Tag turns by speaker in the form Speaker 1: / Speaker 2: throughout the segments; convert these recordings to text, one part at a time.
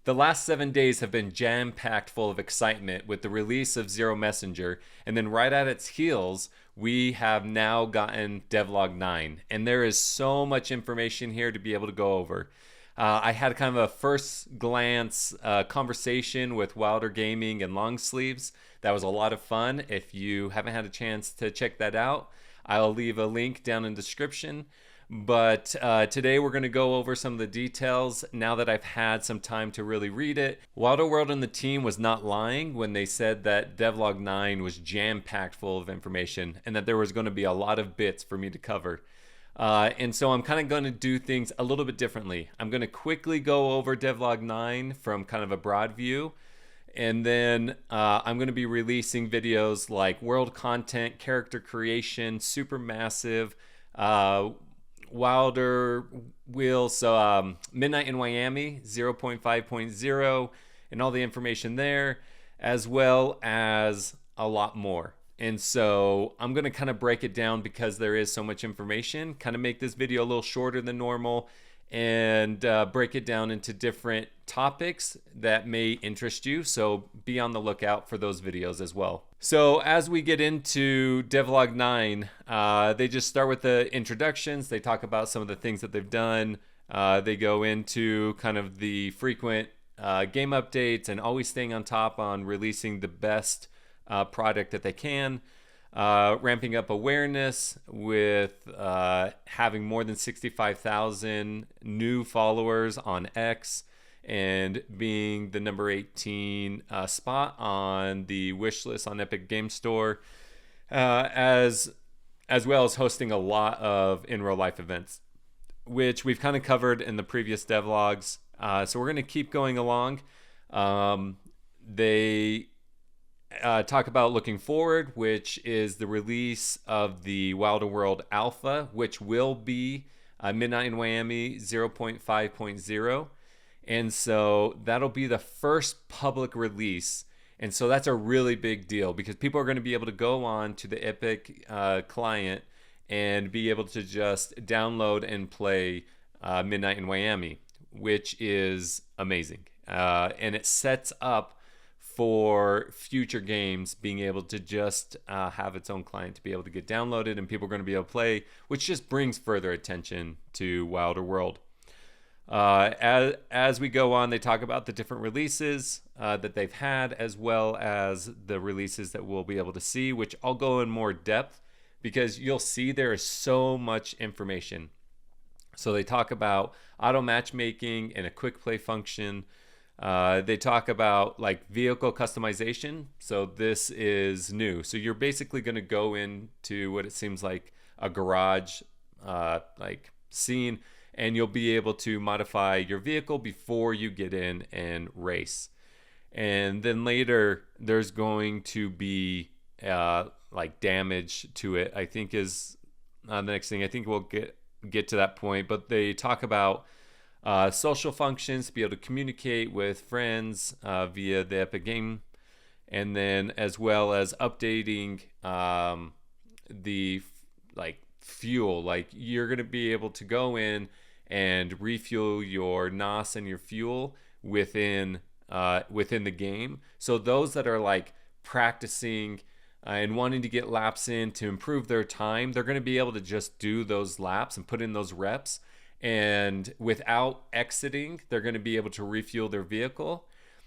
Speaker 1: The last 7 days have been jam-packed full of excitement with the release of Zero Messenger, and then right at its heels, we have now gotten Devlog 9, and there is so much information here to be able to go over. I had kind of a first glance conversation with Wilder Gaming and Longsleeves. That was a lot of fun. If you haven't had a chance to check that out, I'll leave a link down in the description. But today we're going to go over some of the details now that I've had some time to really read it. Wilder World and the team was not lying when they said that Devlog 9 was jam-packed full of information and that there was going to be a lot of bits for me to cover. And so I'm kind of going to do things a little bit differently. I'm going to quickly go over Devlog 9 from kind of a broad view. And then I'm going to be releasing videos like world content, character creation, Supermassive, Wilder Wheel, so Midnight in Miami 0.5.0, and all the information there, as well as a lot more. And so I'm going to kind of break it down because there is so much information, kind of make this video a little shorter than normal, and break it down into different topics that may interest you. So be on the lookout for those videos as well. So as we get into Devlog 9, they just start with the introductions. They talk about some of the things that they've done. They go into kind of the frequent game updates and always staying on top on releasing the best product that they can. Ramping up awareness with having more than 65,000 new followers on X and being the number 18 spot on the wish list on Epic Game Store, as well as hosting a lot of in real life events, which we've kind of covered in the previous devlogs. So we're going to keep going along. They talk about looking forward, which is the release of the Wilder World Alpha, which will be Midnight in Miami 0.5.0. And so that'll be the first public release. And so that's a really big deal because people are going to be able to go on to the Epic client and be able to just download and play Midnight in Miami, which is amazing. And it sets up for future games being able to just have its own client to be able to get downloaded and people are going to be able to play, which just brings further attention to Wilder World. As we go on, they talk about the different releases that they've had, as well as the releases that we'll be able to see, which I'll go in more depth because you'll see there is so much information. So they talk about auto matchmaking and a quick play function. They talk about like vehicle customization. So this is new. So you're basically going to go into what it seems like a garage like scene, and you'll be able to modify your vehicle before you get in and race. And then later there's going to be like damage to it, I think is the next thing. I think we'll get to that point, but they talk about social functions to be able to communicate with friends via the Epic game, and then as well as updating the like fuel. Like you're going to be able to go in and refuel your NOS and your fuel within the game. So those that are like practicing and wanting to get laps in to improve their time, they're going to be able to just do those laps and put in those reps. And without exiting, they're going to be able to refuel their vehicle.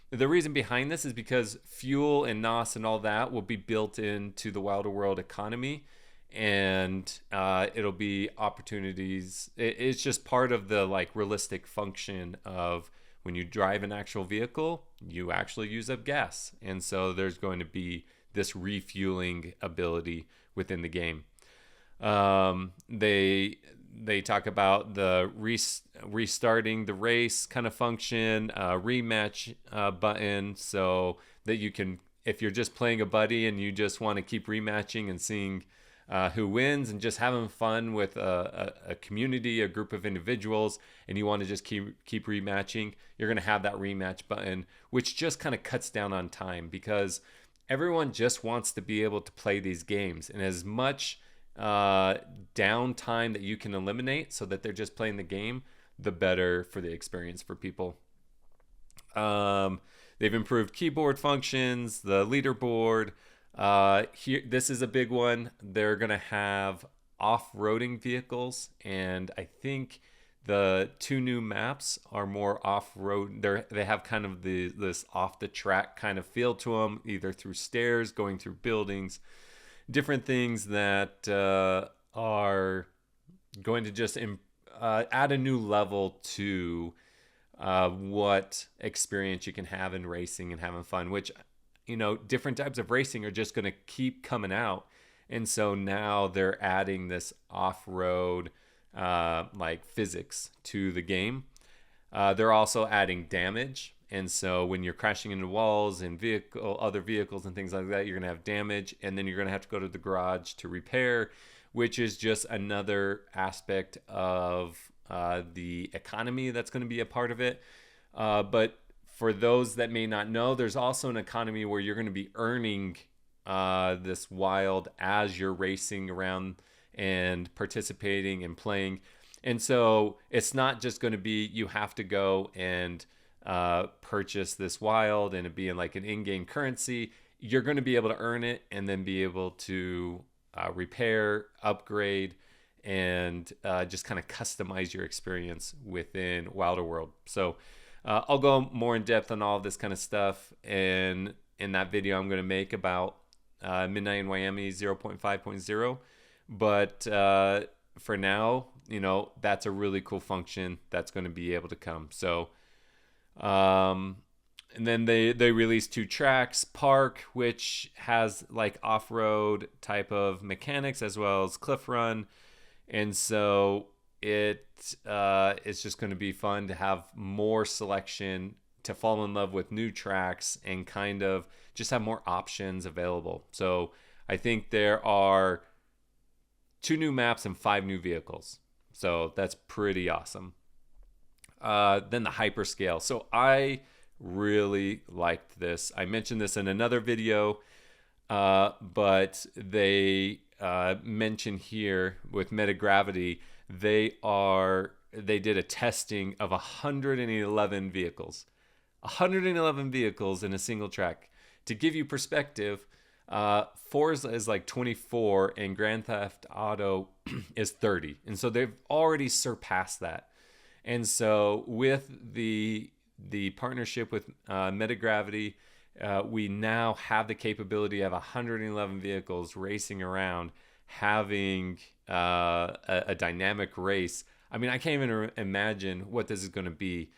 Speaker 1: The reason behind this is because fuel and NOS and all that will be built into the Wilder World economy, and it'll be opportunities. It's just part of the like realistic function of when you drive an actual vehicle, you actually use up gas, and so there's going to be this refueling ability within the game. They talk about the restarting the race kind of function, rematch button, so that you can, if you're just playing a buddy and you just want to keep rematching and seeing who wins and just having fun with a community, a group of individuals, and you want to just keep rematching, you're going to have that rematch button, which just kind of cuts down on time because everyone just wants to be able to play these games, and as much downtime that you can eliminate so that they're just playing the game, the better for the experience for people. They've improved keyboard functions, the leaderboard. Here, this is a big one. They're gonna have off-roading vehicles, and I think the 2 new maps are more off-road. They have kind of this off-the-track kind of feel to them, either through stairs, going through buildings, different things that are going to just add a new level to what experience you can have in racing and having fun, which, different types of racing are just going to keep coming out. And so now they're adding this off-road like physics to the game. They're also adding damage. And so when you're crashing into walls and other vehicles and things like that, you're going to have damage. And then you're going to have to go to the garage to repair, which is just another aspect of the economy that's going to be a part of it. But for those that may not know, there's also an economy where you're going to be earning this wild as you're racing around and participating and playing. And so it's not just going to be you have to go and purchase this wild and it being like an in-game currency. You're going to be able to earn it and then be able to repair, upgrade, and just kind of customize your experience within Wilder World. So I'll go more in depth on all of this kind of stuff in that video I'm going to make about Midnight in Miami 0.5.0. But for now, that's a really cool function that's going to be able to come. So, and then they released 2 tracks, Park, which has like off-road type of mechanics, as well as Cliff Run. And so it's just going to be fun to have more selection, to fall in love with new tracks, and kind of just have more options available. So I think there are 2 new maps and 5 new vehicles. So that's pretty awesome. Then the hyperscale. So I really liked this. I mentioned this in another video, but they mention here with Metagravity, they did a testing of 111 vehicles. 111 vehicles in a single track. To give you perspective, Forza is like 24 and Grand Theft Auto is 30. And so they've already surpassed that. And so with the partnership with Metagravity, we now have the capability of 111 vehicles racing around, having a dynamic race. I mean, I can't even imagine what this is going to be.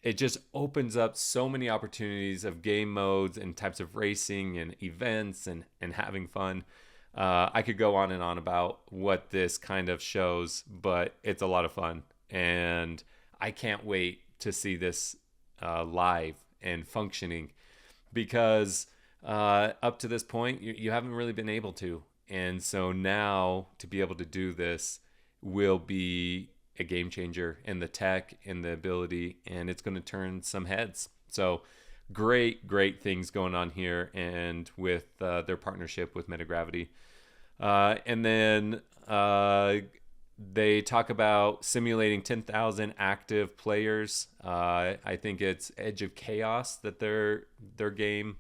Speaker 1: It just opens up so many opportunities of game modes and types of racing and events and having fun. I could go on and on about what this kind of shows, but it's a lot of fun. And I can't wait to see this live and functioning, because up to this point, you haven't really been able to. And so now to be able to do this will be a game changer in the tech and the ability, and it's going to turn some heads. So great things going on here, and with their partnership with Metagravity. And then they talk about simulating 10,000 active players. I think it's Edge of Chaos that their game,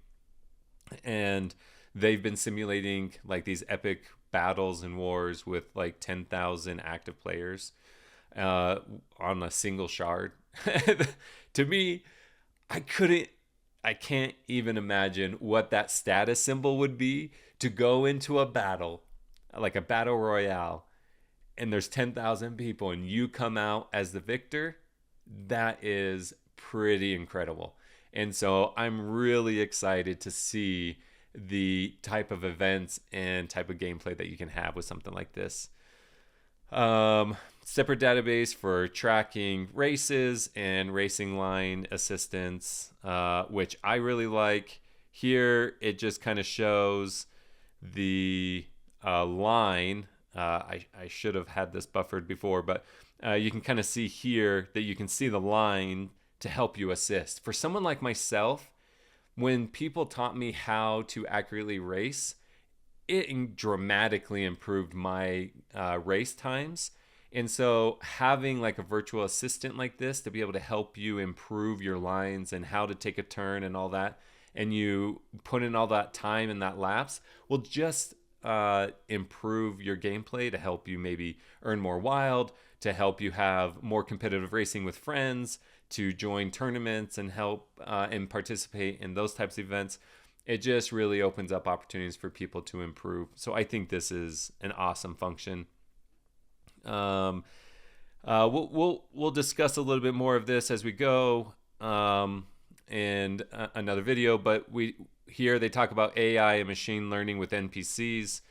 Speaker 1: and they've been simulating like these epic battles and wars with like 10,000 active players on a single shard. To me, I can't even imagine what that status symbol would be to go into a battle, like a battle royale, and there's 10,000 people and you come out as the victor. That is pretty incredible. And so I'm really excited to see the type of events and type of gameplay that you can have with something like this. Separate database for tracking races and racing line assistance, which I really like. Here it just kind of shows the line. I should have had this buffered before, but you can kind of see here that you can see the line to help you assist. For someone like myself, when people taught me how to accurately race, it dramatically improved my race times. And so having like a virtual assistant like this to be able to help you improve your lines and how to take a turn and all that, and you put in all that time and that lapse, will just improve your gameplay to help you maybe earn more wild, to help you have more competitive racing with friends, to join tournaments and help and participate in those types of events. It just really opens up opportunities for people to improve. So I think this is an awesome function. We'll discuss a little bit more of this as we go in another video. But here they talk about AI and machine learning with NPCs.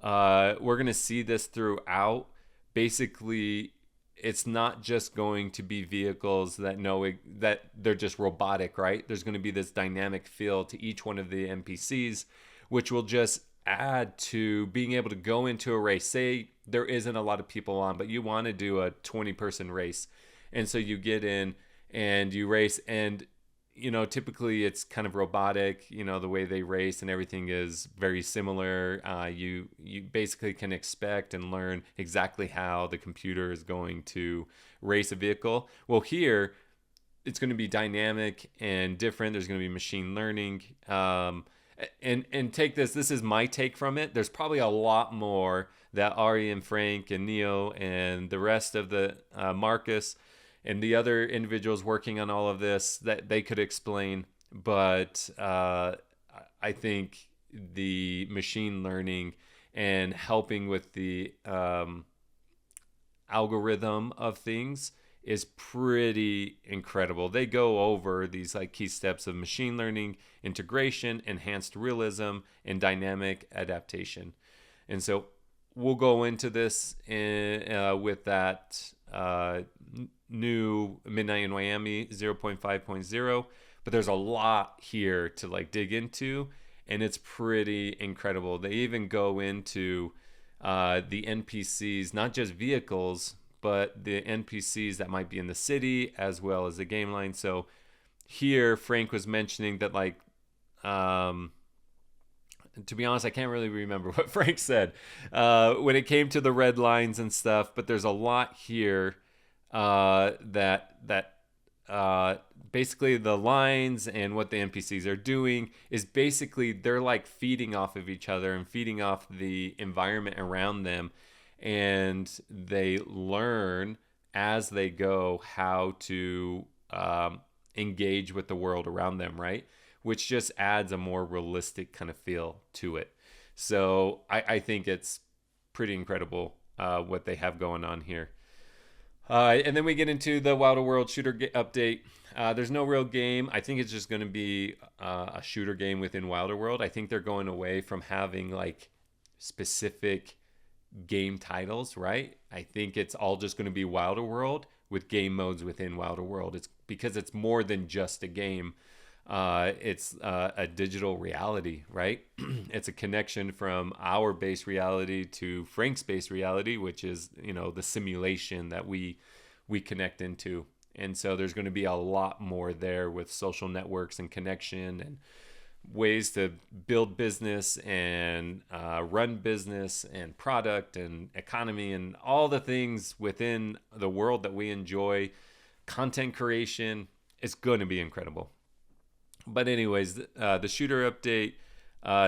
Speaker 1: We're going to see this throughout. Basically, it's not just going to be vehicles that know that they're just robotic, right? There's going to be this dynamic feel to each one of the NPCs, which will just add to being able to go into a race. Say there isn't a lot of people on, but you want to do a 20-person race. And so you get in and you race, and typically it's kind of robotic, the way they race and everything is very similar. You basically can expect and learn exactly how the computer is going to race a vehicle. Well, here it's going to be dynamic and different. There's going to be machine learning. And take this is my take from it. There's probably a lot more that Ari and Frank and Neo and the rest of the Marcus and the other individuals working on all of this that they could explain. But I think the machine learning and helping with the algorithm of things is pretty incredible. They go over these like key steps of machine learning, integration, enhanced realism, and dynamic adaptation. And so we'll go into this with that new Midnight in Miami 0.5.0, but there's a lot here to like dig into, and it's pretty incredible. They even go into the NPCs, not just vehicles, but the NPCs that might be in the city as well as the game line. So here Frank was mentioning that like to be honest, I can't really remember what Frank said when it came to the red lines and stuff, but there's a lot here that basically the lines and what the NPCs are doing is basically they're like feeding off of each other and feeding off the environment around them, and they learn as they go how to engage with the world around them, right? Which just adds a more realistic kind of feel to it. So I think it's pretty incredible what they have going on here. And then we get into the Wilder World shooter update. There's no real game. I think it's just going to be a shooter game within Wilder World. I think they're going away from having like specific game titles, right? I think it's all just going to be Wilder World with game modes within Wilder World. It's because it's more than just a game. It's a digital reality, right? It's a connection from our base reality to Frank's base reality, which is, the simulation that we connect into. And so there's going to be a lot more there with social networks and connection and ways to build business and run business and product and economy and all the things within the world that we enjoy. Content creation is going to be incredible. But anyways, the shooter update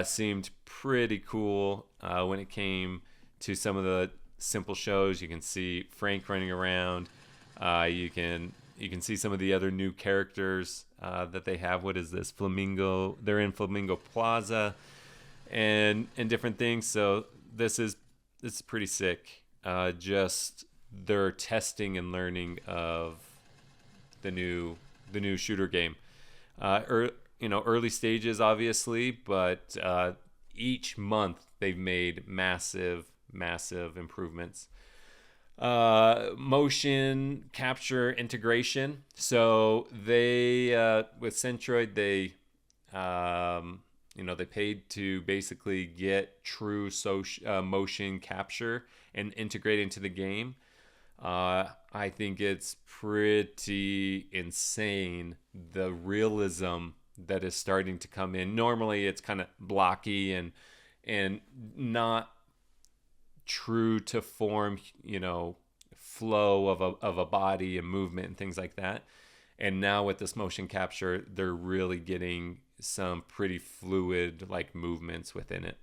Speaker 1: seemed pretty cool when it came to some of the simple shows. You can see Frank running around. You can see some of the other new characters that they have. What is this? Flamingo. They're in Flamingo Plaza and different things. So this is pretty sick. Just their testing and learning of the new shooter game. Early stages, obviously, but each month they've made massive improvements. Motion capture integration. So they with Centroid, they they paid to basically get true motion capture and integrate into the game. I think it's pretty insane, the realism that is starting to come in. Normally it's kind of blocky and not true to form, flow of a body and movement and things like that. And now with this motion capture, they're really getting some pretty fluid like movements within it.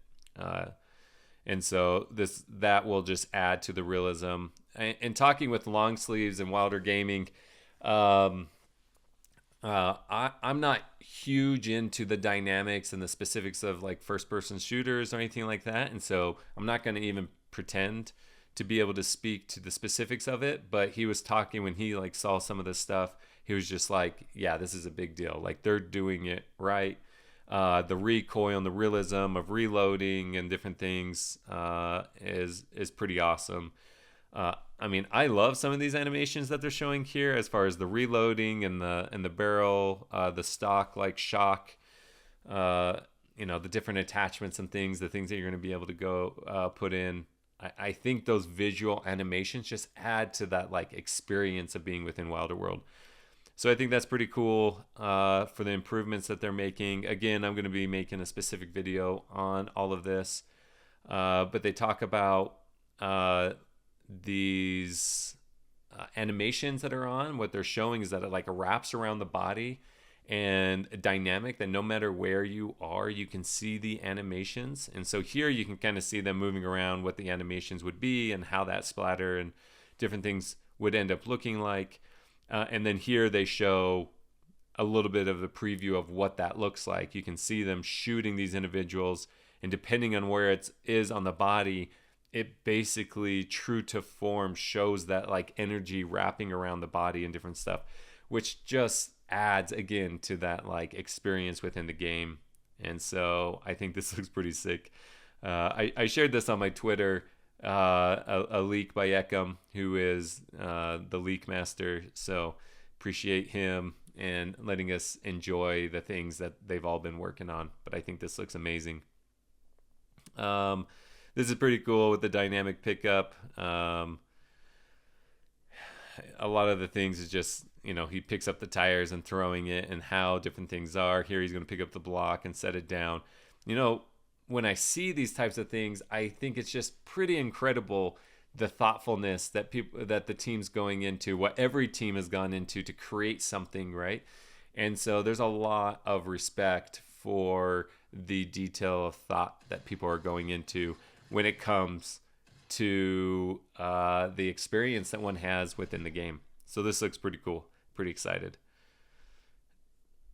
Speaker 1: And so that will just add to the realism. And talking with Long Sleeves and Wilder Gaming, I'm not huge into the dynamics and the specifics of like first-person shooters or anything like that, and so I'm not going to even pretend to be able to speak to the specifics of it. But he was talking when he like saw some of this stuff. He was just like, "Yeah, this is a big deal. Like they're doing it right." The recoil and the realism of reloading and different things is pretty awesome. I mean, I love some of these animations that they're showing here, as far as the reloading and the barrel, the stock like shock, the different attachments and things, the things that you're going to be able to go put in. I think those visual animations just add to that like experience of being within Wilder World. So I think that's pretty cool for the improvements that they're making. Again, I'm going to be making a specific video on all of this, but they talk about these animations that are on. What they're showing is that it like wraps around the body and dynamic, that no matter where you are, you can see the animations. And so here you can kind of see them moving around, what the animations would be and how that splatter and different things would end up looking like. And then here they show a little bit of the preview of what that looks like. You can see them shooting these individuals, and depending on where it is on the body, it basically true to form shows that like energy wrapping around the body and different stuff, which just adds again to that like experience within the game. And so I think this looks pretty sick. I shared this on my Twitter, a leak by Ekum, who is the leak master. So appreciate him and letting us enjoy the things that they've all been working on. But I think this looks amazing. This is pretty cool with the dynamic pickup. A lot of the things is just, he picks up the tires and throwing it, and how different things are. Here he's going to pick up the block and set it down. When I see these types of things, I think it's just pretty incredible, the thoughtfulness that the team's going into, what every team has gone into to create something, right? And so there's a lot of respect for the detail of thought that people are going into when it comes to the experience that one has within the game. So this looks pretty cool. Pretty excited.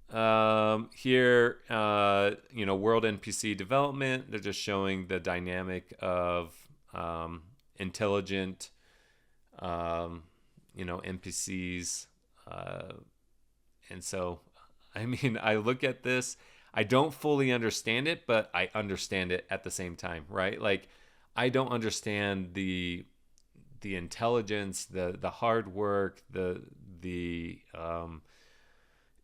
Speaker 1: Here, world NPC development. They're just showing the dynamic of intelligent, NPCs. And so, I mean, I look at this, I don't fully understand it, but I understand it at the same time, right? Like, I don't understand the intelligence, the hard work, the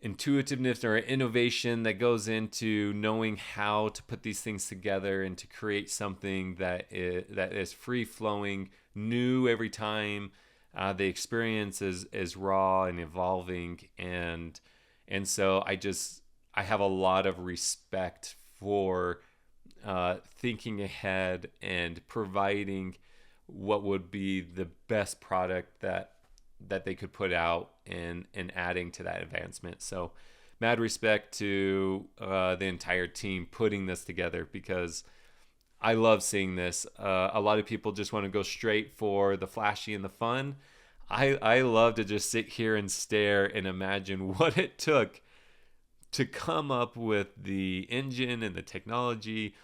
Speaker 1: intuitiveness or innovation that goes into knowing how to put these things together and to create something that is free flowing, new every time. The experience is raw and evolving, and so I have a lot of respect for thinking ahead and providing what would be the best product that they could put out, and adding to that advancement. So mad respect to the entire team putting this together, because I love seeing this. A lot of people just want to go straight for the flashy and the fun. I love to just sit here and stare and imagine what it took to come up with the engine and the technology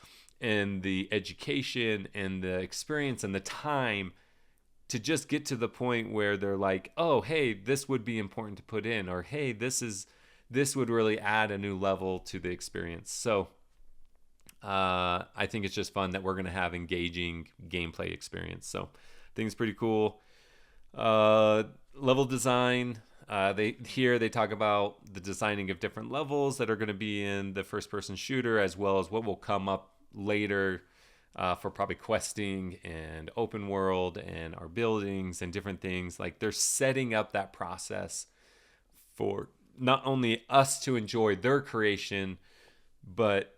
Speaker 1: and the education and the experience and the time to just get to the point where they're like, oh, hey, this would be important to put in, or hey, this would really add a new level to the experience. So I think it's just fun that we're going to have engaging gameplay experience. So I think it's pretty cool. Level design. They talk about the designing of different levels that are going to be in the first-person shooter, as well as what will come up later for probably questing and open world and our buildings and different things. Like, they're setting up that process for not only us to enjoy their creation, but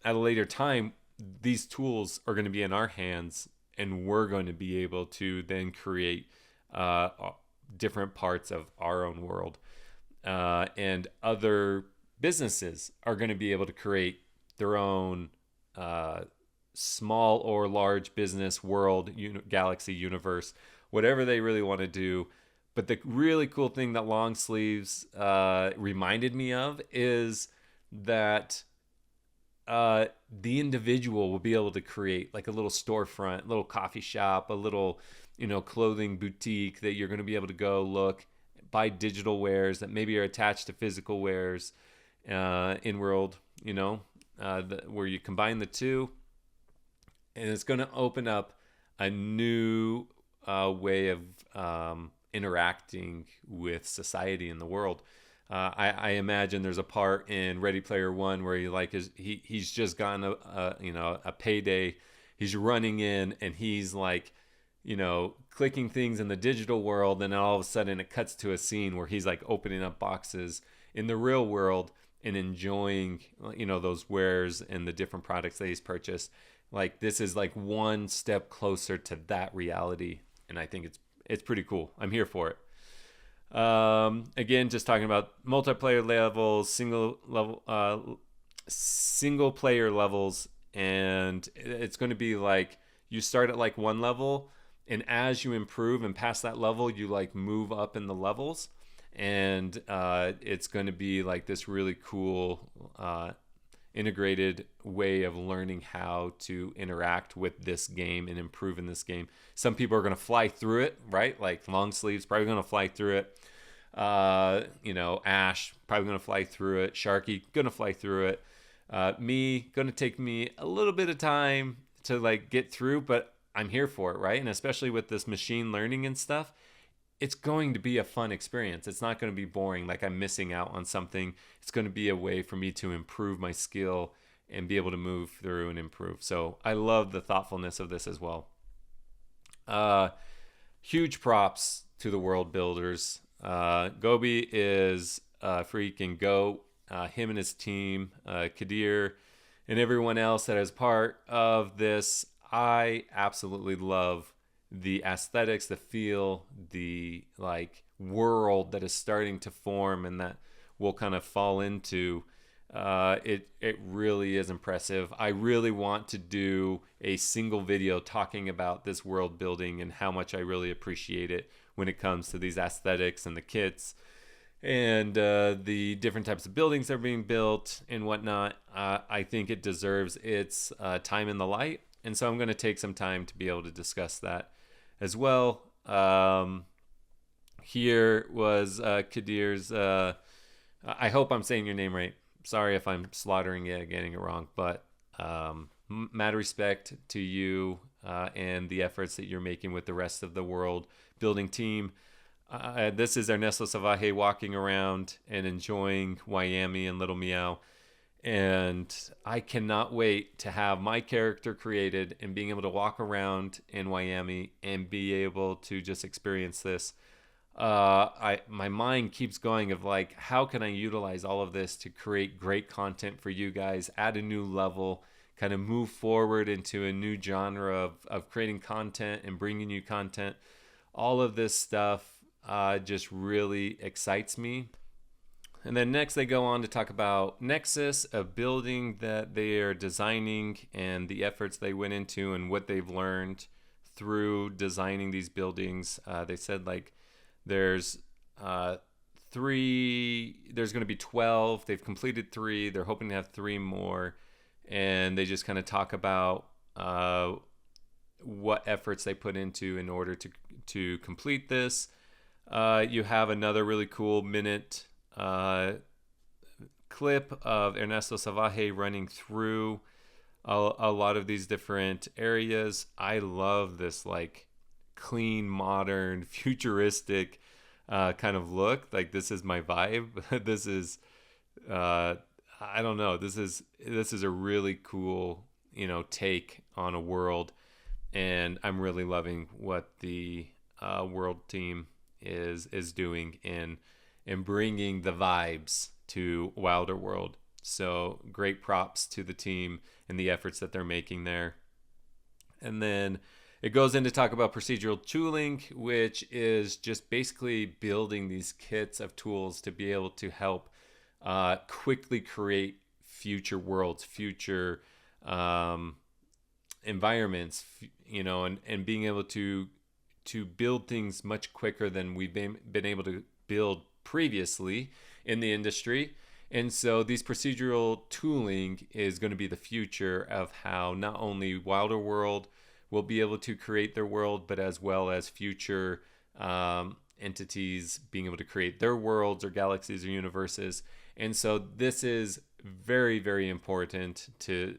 Speaker 1: at a later time, these tools are going to be in our hands, and we're going to be able to then create uh, different parts of our own world. And other businesses are going to be able to create their own small or large business world, galaxy, universe, whatever they really want to do. But the really cool thing that long sleeves reminded me of is that the individual will be able to create like a little storefront, little coffee shop, a little, clothing boutique that you're going to be able to go look, buy digital wares that maybe are attached to physical wares in world, where you combine the two. And it's going to open up a new way of interacting with society in the world. I imagine there's a part in Ready Player One where he's just gotten a payday. He's running in and he's like, clicking things in the digital world, and then all of a sudden it cuts to a scene where he's like opening up boxes in the real world and enjoying, those wares and the different products that he's purchased. Like, this is like one step closer to that reality, and I think it's pretty cool. I'm here for it. Again, just talking about multiplayer levels, single player levels, and it's going to be like you start at like one level, and as you improve and pass that level, you like move up in the levels, and it's going to be like this really cool integrated way of learning how to interact with this game and improve in this game. Some people are going to fly through it, right? Like long sleeves probably going to fly through it. Ash probably going to fly through it. Sharky going to fly through it. Me going to take me a little bit of time to like get through, but I'm here for it, right? And especially with this machine learning and stuff, it's going to be a fun experience. It's not going to be boring, like I'm missing out on something. It's going to be a way for me to improve my skill and be able to move through and improve. So I love the thoughtfulness of this as well. Huge props to the world builders. Gobi is a freaking goat. Him and his team, Kadir, and everyone else that is part of this. I absolutely love the aesthetics, the feel, the like world that is starting to form and that we'll kind of fall into. It really is impressive. I really want to do a single video talking about this world building and how much I really appreciate it when it comes to these aesthetics and the kits and the different types of buildings that are being built and whatnot. I think it deserves its time in the light. And so I'm going to take some time to be able to discuss that as well. Here was Kadir's, I hope I'm saying your name right. Sorry if I'm slaughtering it, getting it wrong, but mad respect to you and the efforts that you're making with the rest of the world building team. This is Ernesto Savaje walking around and enjoying Wyami and Little Meow. And I cannot wait to have my character created and being able to walk around in Wyami and be able to just experience this. My mind keeps going of like, how can I utilize all of this to create great content for you guys, add a new level, kind of move forward into a new genre of creating content and bringing you content. All of this stuff just really excites me. And then next they go on to talk about Nexus, a building that they are designing and the efforts they went into and what they've learned through designing these buildings. They said like there's going to be 12. They've completed 3. They're hoping to have 3 more. And they just kind of talk about what efforts they put into in order to complete this. You have another really cool minute clip of Ernesto Savaje running through a lot of these different areas. I love this like clean, modern, futuristic kind of look. Like, this is my vibe. This is I don't know. This is a really cool, take on a world, and I'm really loving what the world team is doing in bringing the vibes to Wilder World. So great props to the team and the efforts that they're making there. And then It goes in to talk about procedural tooling, which is just basically building these kits of tools to be able to help quickly create future worlds, future environments, and being able to build things much quicker than we've been able to build previously in the industry. And so these procedural tooling is going to be the future of how not only Wilder World will be able to create their world, but as well as future entities being able to create their worlds or galaxies or universes. And so this is very, very important to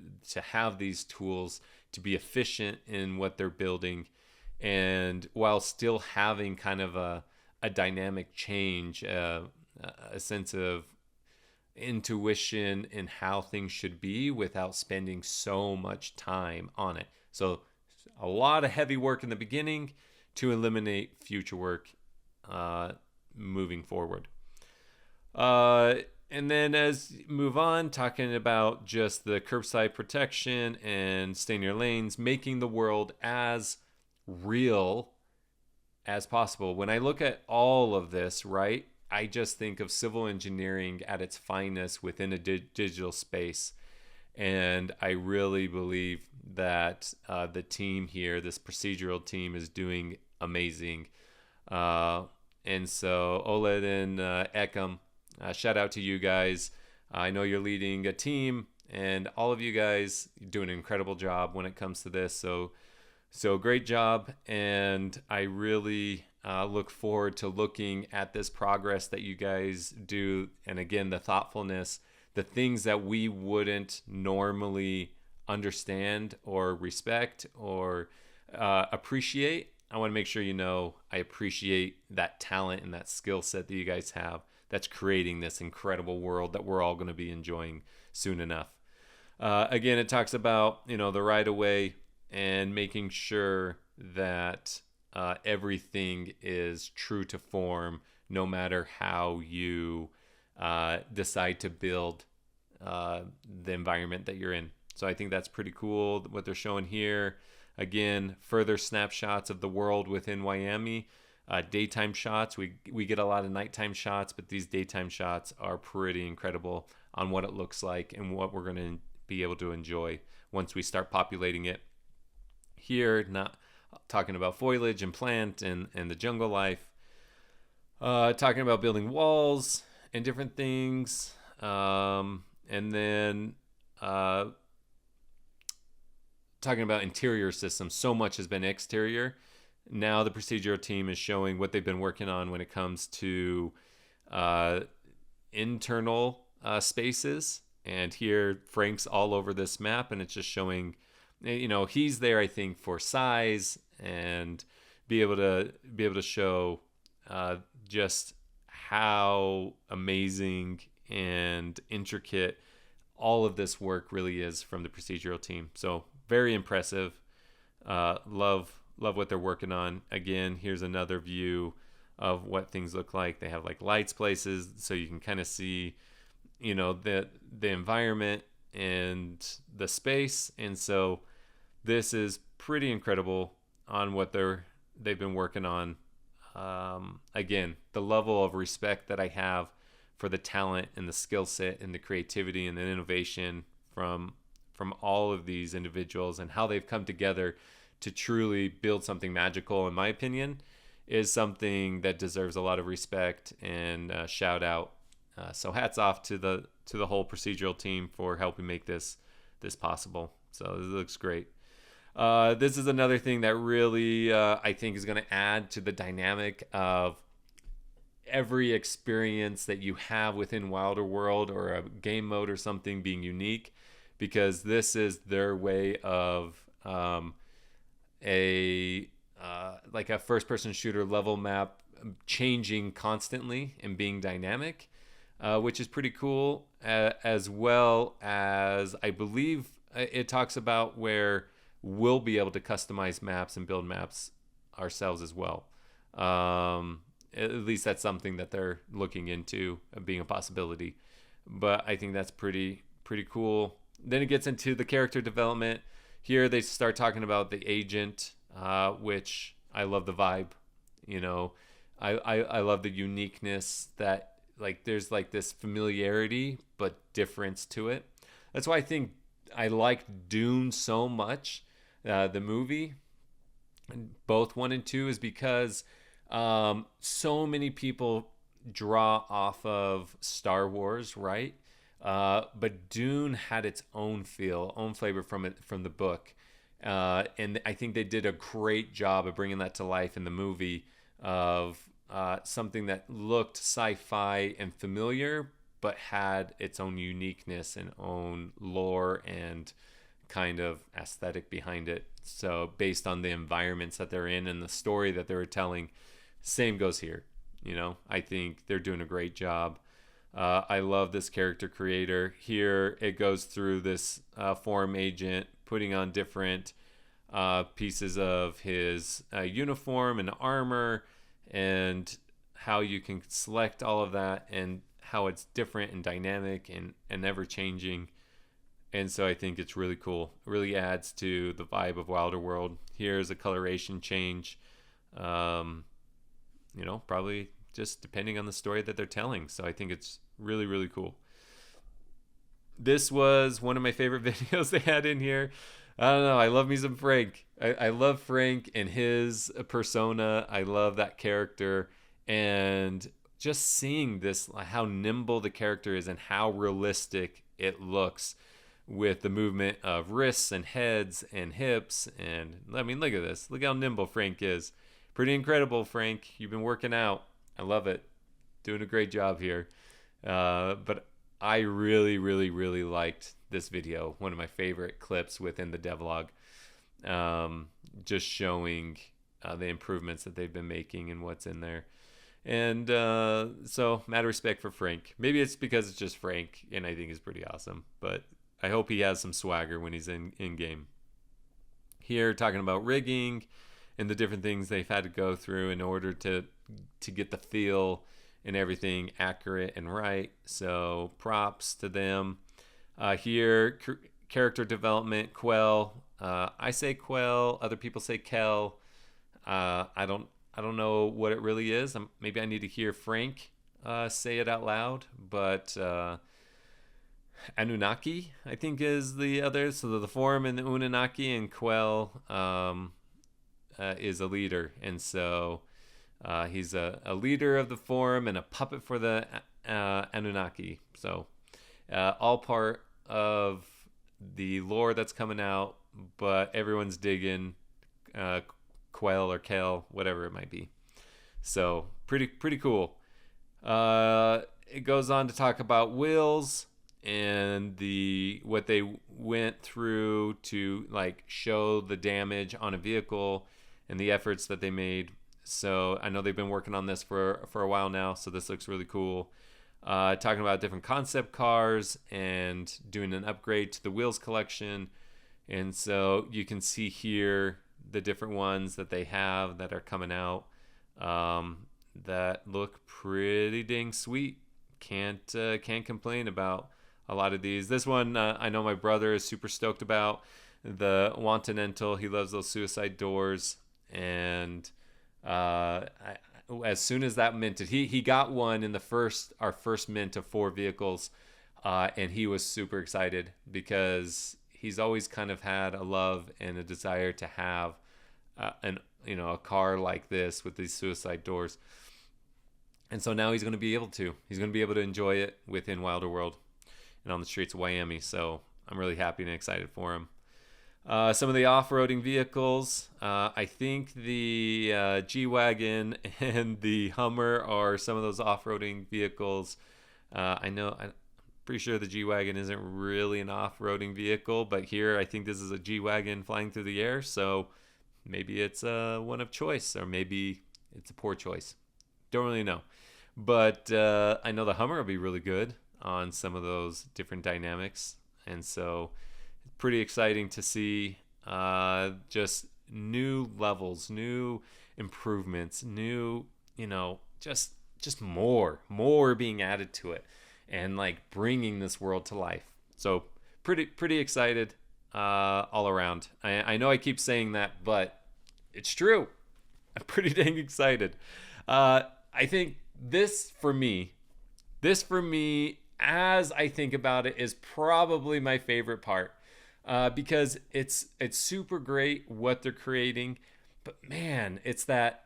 Speaker 1: have these tools to be efficient in what they're building, and while still having kind of a dynamic change, a sense of intuition in how things should be without spending so much time on it. So a lot of heavy work in the beginning to eliminate future work moving forward. And then as move on, talking about just the curbside protection and stay in your lanes, making the world as real as possible. When I look at all of this, right, I just think of civil engineering at its finest within a digital space. And I really believe that the team here, this procedural team, is doing amazing. And so Oled and Ekam, shout out to you guys. I know you're leading a team, and all of you guys do an incredible job when it comes to this. So great job. And I really look forward to looking at this progress that you guys do. And again, the thoughtfulness, the things that we wouldn't normally understand or respect or appreciate. I want to make sure I appreciate that talent and that skill set that you guys have that's creating this incredible world that we're all going to be enjoying soon enough. Again, it talks about, the right of way and making sure that everything is true to form, no matter how you decide to build the environment that you're in. So I think that's pretty cool what they're showing here. Again, further snapshots of the world within Miami. Daytime shots. We get a lot of nighttime shots, but these daytime shots are pretty incredible on what it looks like and what we're going to be able to enjoy once we start populating it. Here, not talking about foliage and plant and the jungle life. Talking about building walls and different things. And then talking about interior systems. So much has been exterior. Now the procedural team is showing what they've been working on when it comes to internal spaces. And here Frank's all over this map, and it's just showing, he's there, I think, for size and be able to show just how amazing and intricate all of this work really is from the procedural team. So very impressive. Love what they're working on. Again, here's another view of what things look like. They have like lights places, so you can kind of see, the environment and the space. And so this is pretty incredible on what they've been working on. Again, the level of respect that I have for the talent and the skill set and the creativity and the innovation from all of these individuals and how they've come together to truly build something magical, in my opinion, is something that deserves a lot of respect and shout out. So hats off to the whole procedural team for helping make this possible. So this looks great. This is another thing that really I think is going to add to the dynamic of every experience that you have within Wilder World or a game mode or something being unique, because this is their way of like a first-person shooter level map changing constantly and being dynamic, which is pretty cool, as well as I believe it talks about where we'll be able to customize maps and build maps ourselves as well. At least that's something that they're looking into being a possibility. But I think that's pretty cool. Then it gets into the character development. Here they start talking about the agent, which I love the vibe. You know, I love the uniqueness that like there's like this familiarity but difference to it. That's why I think I like Dune so much, the movie, both 1 and 2, is because so many people draw off of Star Wars, right? But Dune had its own feel, own flavor from the book, and I think they did a great job of bringing that to life in the movie of something that looked sci-fi and familiar, but had its own uniqueness and own lore and kind of aesthetic behind it. So based on the environments that they're in and the story that they were telling, same goes here. You know, I think they're doing a great job. I love this character creator. Here it goes through this forum agent putting on different pieces of his uniform and armor, and how you can select all of that and how it's different and dynamic and ever changing. And so I think it's really cool. It really adds to the vibe of Wilder World. Here's a coloration change. You know, probably just depending on the story that they're telling. So I think it's really, really cool. This was one of my favorite videos they had in here. I don't know. I love me some Frank. I love Frank and his persona. I love that character. And just seeing this, how nimble the character is and how realistic it looks with the movement of wrists and heads and hips. And I mean, look at this. Look how nimble Frank is. Pretty incredible, Frank. You've been working out. I love it. Doing a great job here. But I really, really, really liked this video. One of my favorite clips within the devlog. Just showing the improvements that they've been making and what's in there. And so, mad respect for Frank. Maybe it's because it's just Frank, and I think he's pretty awesome. But I hope he has some swagger when he's in game. Here, talking about rigging and the different things they've had to go through in order to get the feel and everything accurate and right. So props to them. Here, character development, Quell. I say Quell. Other people say Kel. I don't know what it really is. Maybe I need to hear Frank say it out loud. But Anunnaki, I think, is the other. So the forum in the Anunnaki, and Quell is a leader. And so he's a leader of the forum and a puppet for the Anunnaki. So all part of the lore that's coming out, but everyone's digging Quell or Kel, whatever it might be. So pretty cool. It goes on to talk about wills and what they went through to like show the damage on a vehicle and the efforts that they made. So I know they've been working on this for a while now, so this looks really cool. Talking about different concept cars and doing an upgrade to the wheels collection. And so you can see here the different ones that they have that are coming out that look pretty dang sweet. Can't complain about a lot of these. This one I know my brother is super stoked about, the Continental. He loves those suicide doors, and as soon as that minted, he got one in our first mint of 4 vehicles, and he was super excited because he's always kind of had a love and a desire to have a car like this with these suicide doors. And so now he's going to be able to enjoy it within Wilder World and on the streets of Miami. So I'm really happy and excited for him. Some of the off-roading vehicles, I think the G-Wagon and the Hummer are some of those off-roading vehicles. I'm pretty sure the G-Wagon isn't really an off-roading vehicle, but here I think this is a G-Wagon flying through the air, so maybe it's one of choice, or maybe it's a poor choice. Don't really know. But I know the Hummer will be really good on some of those different dynamics, and so pretty exciting to see just new levels, new improvements, new, just more being added to it, and like bringing this world to life. So pretty excited all around. I know I keep saying that, but it's true. I'm pretty dang excited. I think this for me, as I think about it, is probably my favorite part, because it's super great what they're creating, but man, it's that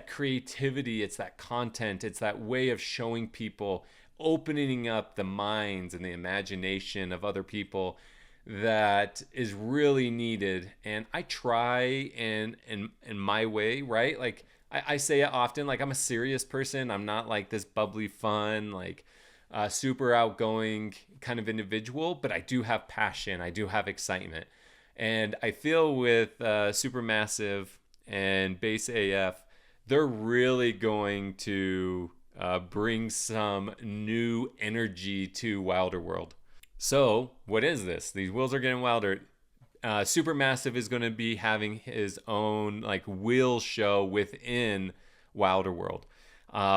Speaker 1: creativity, it's that content, it's that way of showing people, opening up the minds and the imagination of other people that is really needed. And I try in my way, right? Like I say it often, like I'm a serious person. I'm not like this bubbly fun, like super outgoing kind of individual, but I do have passion. I do have excitement. And I feel with Supermassive and BasedAF, they're really going to bring some new energy to Wilder World. So, what is this? These wheels are getting wilder. Supermassive is going to be having his own like wheel show within Wilder World,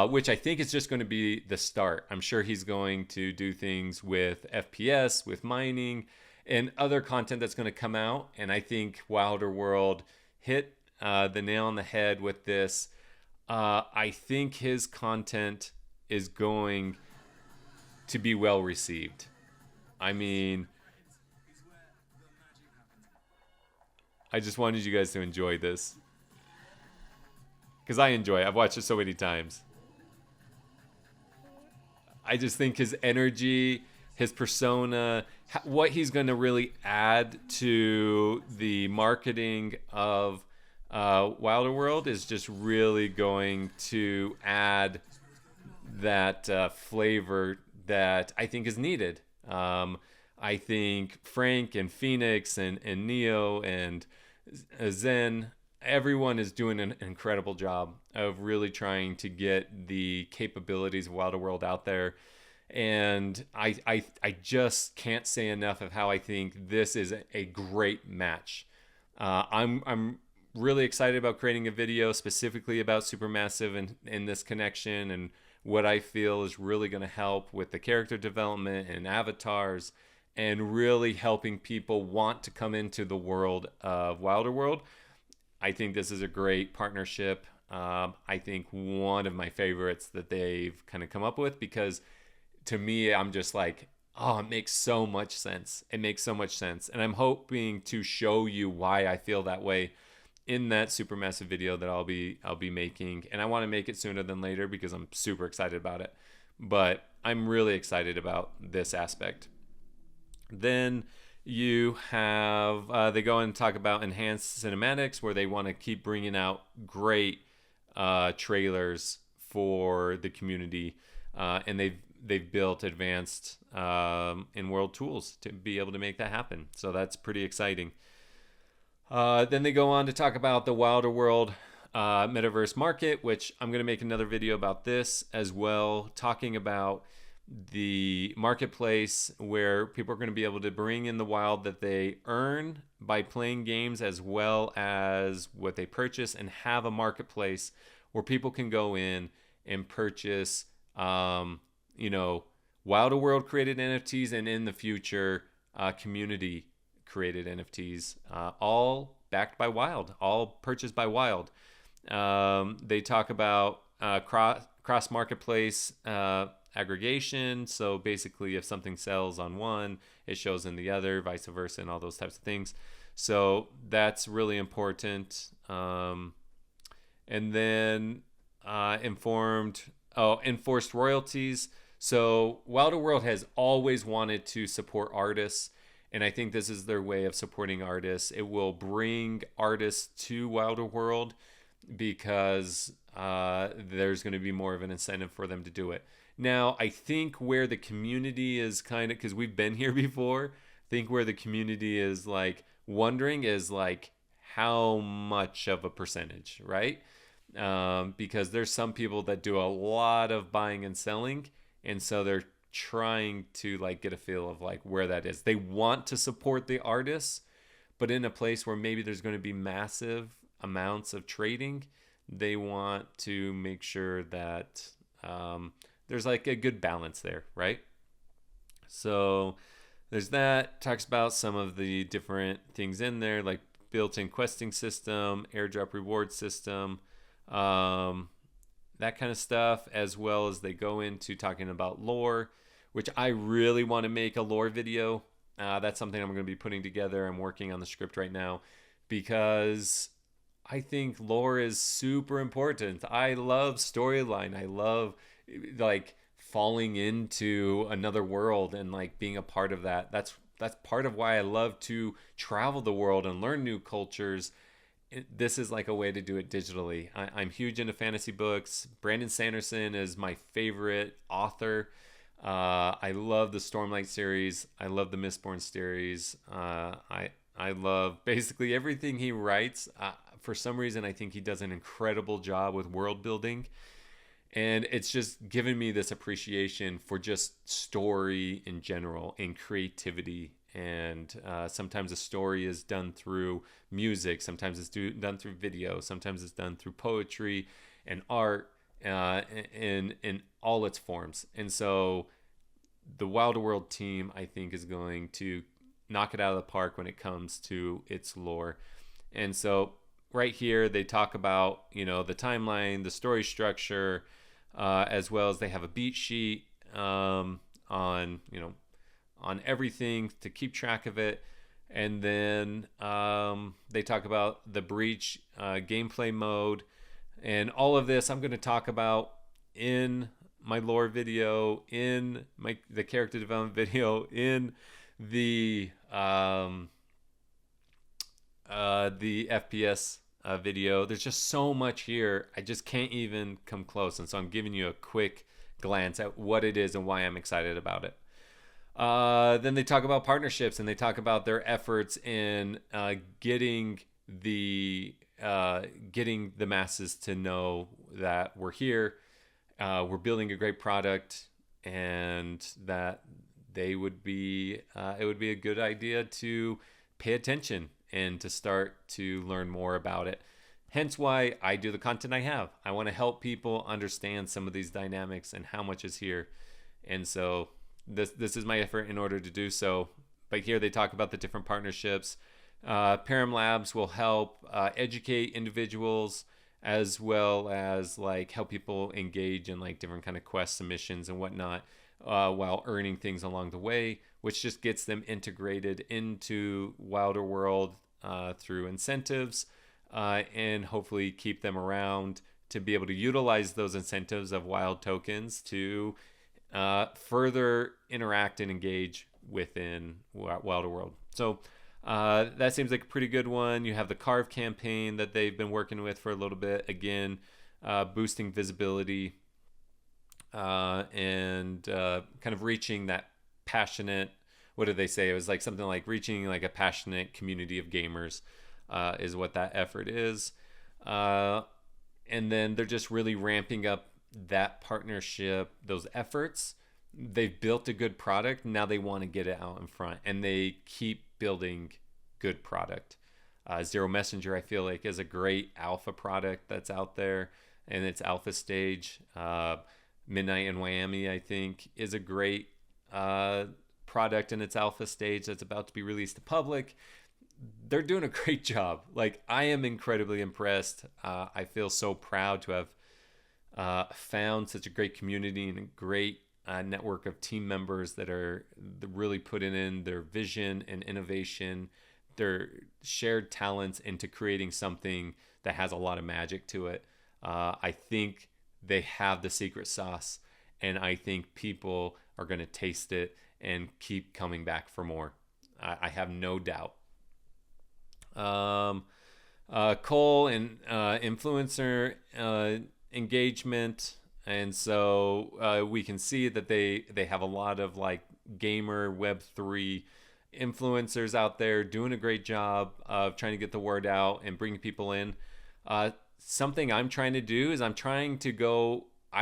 Speaker 1: which I think is just going to be the start. I'm sure he's going to do things with FPS, with mining, and other content that's going to come out. And I think Wilder World hit the nail on the head with this. I think his content is going to be well received. I mean, I just wanted you guys to enjoy this because I enjoy it. I've watched it so many times. I just think his energy, his persona, what he's going to really add to the marketing of Wilder World is just really going to add that flavor that I think is needed. I think Frank and Phoenix and Neo and Zen, everyone is doing an incredible job of really trying to get the capabilities of Wilder World out there. And I just can't say enough of how I think this is a great match. I'm really excited about creating a video specifically about Supermassive and this connection, and what I feel is really going to help with the character development and avatars, and really helping people want to come into the world of Wilder World. I think this is a great partnership. I think one of my favorites that they've kind of come up with, because to me, I'm just like, oh, it makes so much sense. It makes so much sense. And I'm hoping to show you why I feel that way in that Supermassive video that I'll be making. And I want to make it sooner than later because I'm super excited about it. But I'm really excited about this aspect. Then you have, they go and talk about enhanced cinematics, where they want to keep bringing out great trailers for the community. And they've built advanced in-world tools to be able to make that happen. So that's pretty exciting. Then they go on to talk about the Wilder World Metaverse Market, which I'm going to make another video about this as well, talking about the marketplace where people are going to be able to bring in the wild that they earn by playing games, as well as what they purchase, and have a marketplace where people can go in and purchase, Wilder World created NFTs, and in the future, community created NFTs, all backed by Wild, all purchased by Wild. They talk about cross marketplace aggregation. So basically, if something sells on one, it shows in the other, vice versa, and all those types of things. So that's really important. And then enforced royalties. So Wilder World has always wanted to support artists, and I think this is their way of supporting artists. It will bring artists to Wilder World because there's going to be more of an incentive for them to do it. Now, I think where the community is kind of, because we've been here before, I think where the community is like wondering is like how much of a percentage, right? Because there's some people that do a lot of buying and selling, and so they're trying to like get a feel of like where that is. They want to support the artists, but in a place where maybe there's going to be massive amounts of trading, they want to make sure that there's like a good balance there, right? So there's that. Talks about some of the different things in there, like built-in questing system, airdrop reward system, that kind of stuff, as well as they go into talking about lore, which I really want to make a lore video. That's something I'm going to be putting together. I'm working on the script right now because I think lore is super important. I love storyline. I love like falling into another world and like being a part of that. That's part of why I love to travel the world and learn new cultures. This is like a way to do it digitally. I'm huge into fantasy books. Brandon Sanderson is my favorite author. I love the Stormlight series. I love the Mistborn series. I love basically everything he writes. For some reason, I think he does an incredible job with world building. And it's just given me this appreciation for just story in general and creativity. And sometimes a story is done through music. Sometimes it's done through video. Sometimes it's done through poetry and art in all its forms. And so the Wilder World team, I think, is going to knock it out of the park when it comes to its lore. And so right here, they talk about, the timeline, the story structure, as well as they have a beat sheet on everything to keep track of it. And then they talk about the Breach gameplay mode. And all of this I'm going to talk about in my lore video, in the character development video, in the FPS video. There's just so much here. I just can't even come close. And so I'm giving you a quick glance at what it is and why I'm excited about it. Then they talk about partnerships and they talk about their efforts in getting the masses to know that we're here, we're building a great product, and that it would be a good idea to pay attention and to start to learn more about it. Hence why I do the content I have. I want to help people understand some of these dynamics and how much is here. And so this is my effort in order to do so. But here they talk about the different partnerships. Param Labs will help educate individuals, as well as like help people engage in like different kind of quest submissions and whatnot, while earning things along the way, which just gets them integrated into Wilder World through incentives, and hopefully keep them around to be able to utilize those incentives of wild tokens to further interact and engage within Wilder World. So that seems like a pretty good one. You have the Carve campaign that they've been working with for a little bit. Again, boosting visibility and kind of reaching that passionate, what did they say? It was like something like reaching like a passionate community of gamers is what that effort is. And then they're just really ramping up that partnership, those efforts. They've built a good product. Now they want to get it out in front, and they keep building good product. Zero Messenger, I feel like, is a great alpha product that's out there in its alpha stage. Midnight in Miami, I think, is a great product in its alpha stage that's about to be released to public. They're doing a great job. Like, I am incredibly impressed. I feel so proud to have found such a great community and a great network of team members that are really putting in their vision and innovation, their shared talents into creating something that has a lot of magic to it. I think they have the secret sauce, and I think people are going to taste it and keep coming back for more. I have no doubt. KOL and influencer engagement. And so we can see that they have a lot of like gamer Web3 influencers out there doing a great job of trying to get the word out and bring people in. Something I'm trying to do is I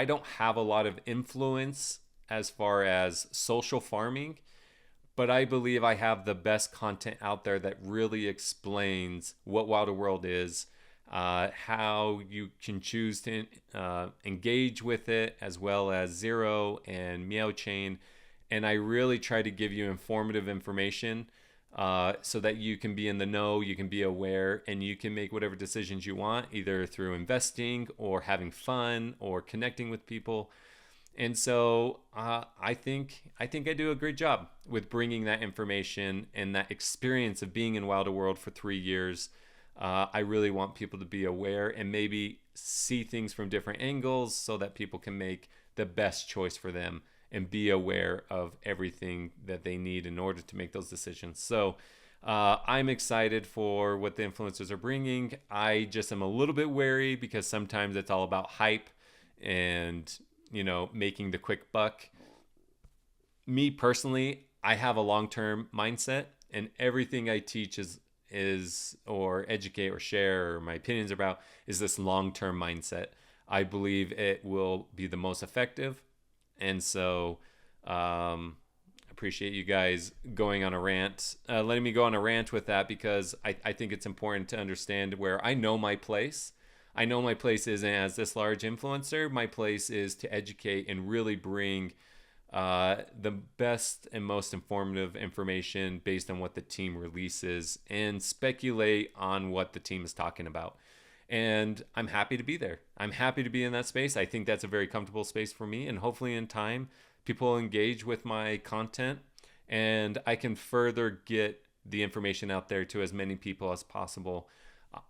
Speaker 1: don't have a lot of influence as far as social farming, but I believe I have the best content out there that really explains what Wilder World is, how you can choose to engage with it, as well as Zero and Meow Chain. And I really try to give you informative information so that you can be in the know, you can be aware, and you can make whatever decisions you want, either through investing or having fun or connecting with people. And so I think I do a great job with bringing that information and that experience of being in Wilder World for 3 years. I really want people to be aware and maybe see things from different angles so that people can make the best choice for them and be aware of everything that they need in order to make those decisions. So I'm excited for what the influencers are bringing. I just am a little bit wary because sometimes it's all about hype and, making the quick buck. Me personally, I have a long-term mindset, and everything I teach is or educate or share or my opinions about is this long-term mindset. I believe it will be the most effective. And so appreciate you guys going on a rant, letting me go on a rant with that, because I think it's important to understand where I know my place. I know my place isn't as this large influencer. My place is to educate and really bring the best and most informative information based on what the team releases and speculate on what the team is talking about. And I'm happy to be there. I'm happy to be in that space. I think that's a very comfortable space for me. And hopefully in time, people will engage with my content and I can further get the information out there to as many people as possible.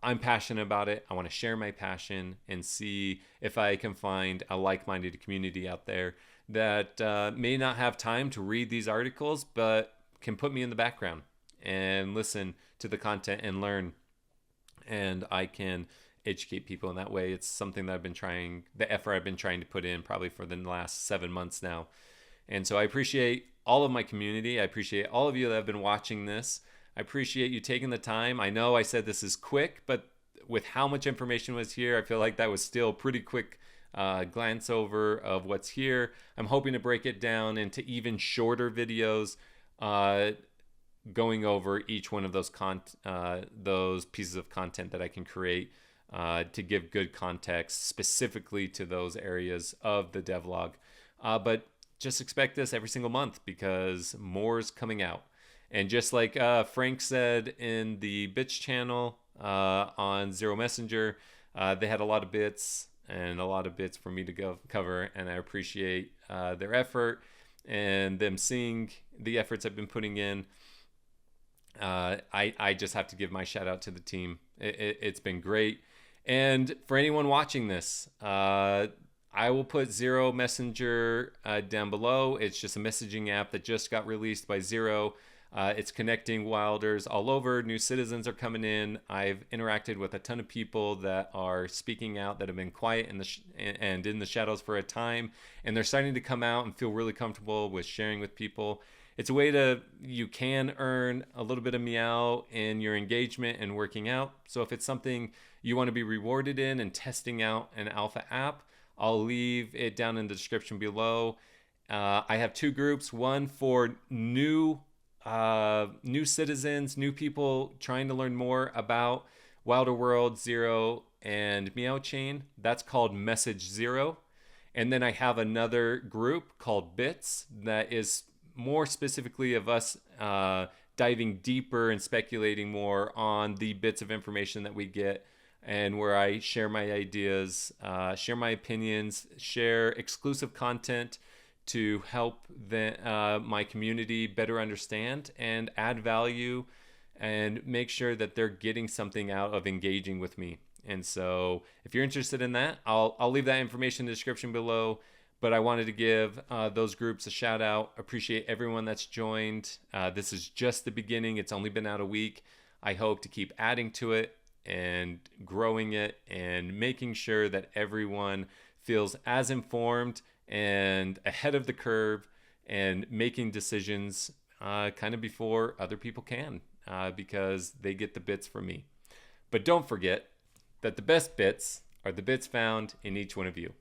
Speaker 1: I'm passionate about it. I want to share my passion and see if I can find a like-minded community out there that may not have time to read these articles, but can put me in the background and listen to the content and learn. And I can educate people in that way. It's something that the effort I've been trying to put in probably for the last 7 months now. And so I appreciate all of my community. I appreciate all of you that have been watching this. I appreciate you taking the time. I know I said this is quick, but with how much information was here, I feel like that was still pretty quick glance over of what's here. I'm hoping to break it down into even shorter videos, going over each one of those pieces of content that I can create to give good context specifically to those areas of the devlog. But just expect this every single month because more is coming out. And just like Frank said in the Bits channel on Zero Messenger, they had a lot of bits for me to go cover, and I appreciate their effort and them seeing the efforts I've been putting in. I just have to give my shout out to the team. It's been great. And for anyone watching this, I will put Zero Messenger down below. It's just a messaging app that just got released by Zero. It's connecting Wilders all over. New citizens are coming in. I've interacted with a ton of people that are speaking out that have been quiet and in the shadows for a time, and they're starting to come out and feel really comfortable with sharing with people. It's a way you can earn a little bit of meow in your engagement and working out. So if it's something you want to be rewarded in and testing out an alpha app, I'll leave it down in the description below. I have two groups, one for new citizens, new people trying to learn more about Wilder World, Zero, and Meowchain. That's called Message Zero. And then I have another group called Bits that is more specifically of us diving deeper and speculating more on the bits of information that we get, and where I share my ideas, share my opinions, share exclusive content to help my community better understand and add value and make sure that they're getting something out of engaging with me. And so if you're interested in that, I'll leave that information in the description below. But I wanted to give those groups a shout out. Appreciate everyone that's joined. This is just the beginning. It's only been out a week. I hope to keep adding to it and growing it and making sure that everyone feels as informed and ahead of the curve and making decisions kind of before other people can, because they get the bits from me. But don't forget that the best bits are the bits found in each one of you.